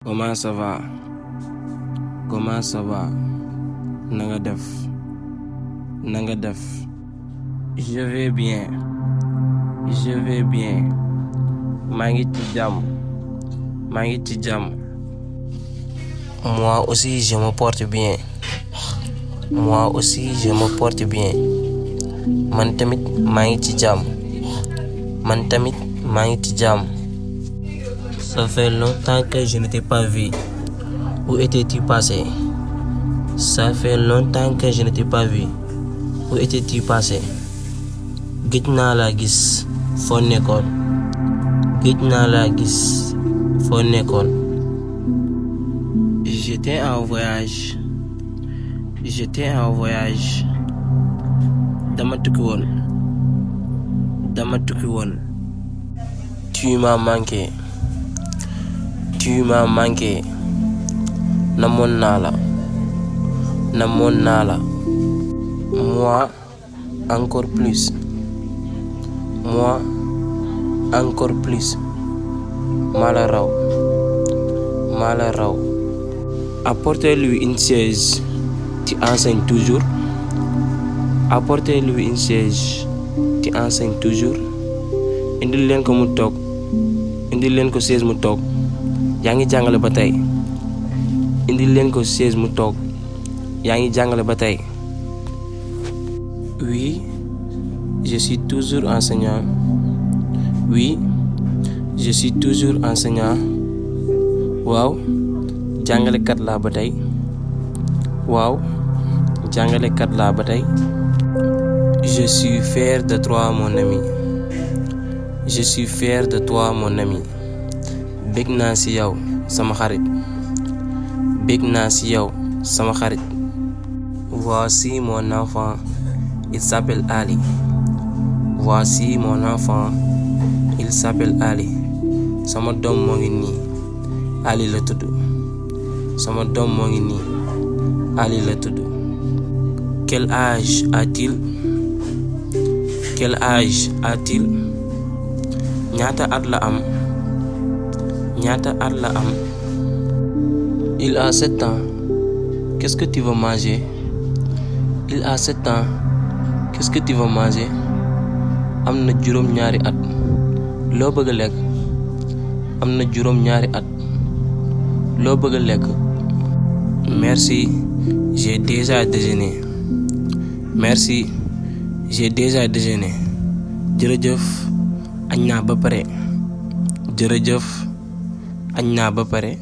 Comment ça va? Comment ça va? Nanga def? Nanga def? Je vais bien. Je vais bien. Mangi ci jàmm. Mangi ci jàmm. Moi aussi je me porte bien. Moi aussi je me porte bien. Man tamit mangi ci jàmm. Man tamit mangi ci jàmm. Ça fait longtemps que je ne t'ai pas vu. Où étais-tu passé? Ça fait longtemps que je ne t'ai pas vu. Où étais-tu passé? Gëj naa la gis. Foo nekkoon? Gëj naa la gis. Foo nekkoon? J'étais en voyage. J'étais en voyage. Dama tukki woon. Dama tukki woon. Tu m'as manqué. Tu m'as manqué. Namoon naa la. Namoon naa la. Moi encore plus. Moi encore plus. Maa la raw. Maa la raw. Apportez-lui une chaise. Tu enseignes toujours. Apportez-lui une chaise. Tu enseignes toujours. Indil leen ko mu toog. Indil leen ko chaise mu toog. Yaa ngi jàngale ba tey. Indil leen ko chaise mu toog. Yaa ngi jàngale ba tey. Oui, je suis toujours enseignant. Oui, je suis toujours enseignant. Waaw, jàngalekat laa ba tey. Waaw, jàngalekat laa ba tey. Je suis fier de toi mon ami. Je suis fier de toi mon ami. Bég naa ci yow sama xarit. Bég naa ci yow sama xarit. Voici mon enfant. Il s'appelle Ali. Voici mon enfant. Il s'appelle Ali. Sama doom moo ngi nii. Ali la tudd. Sama doom moo ngi nii. Ali la tudd. Quel âge a-t-il? Quel âge a-t-il? Ñaata at la am? Ñaata at la am? Il a 7 ans. Qu'est-ce que tu veux manger? Il a 7 ans. Qu'est-ce que tu veux manger? Am na juróom ñaari at. Loo bëgg a lekk? Am na juróom ñaari at. Loo bëgg a lekk? Merci, j'ai déjà déjeuné. Merci, j'ai déjà déjeuné. Jërëjëf, añ naa ba pare. Jërëjëf, añ naa ba pare.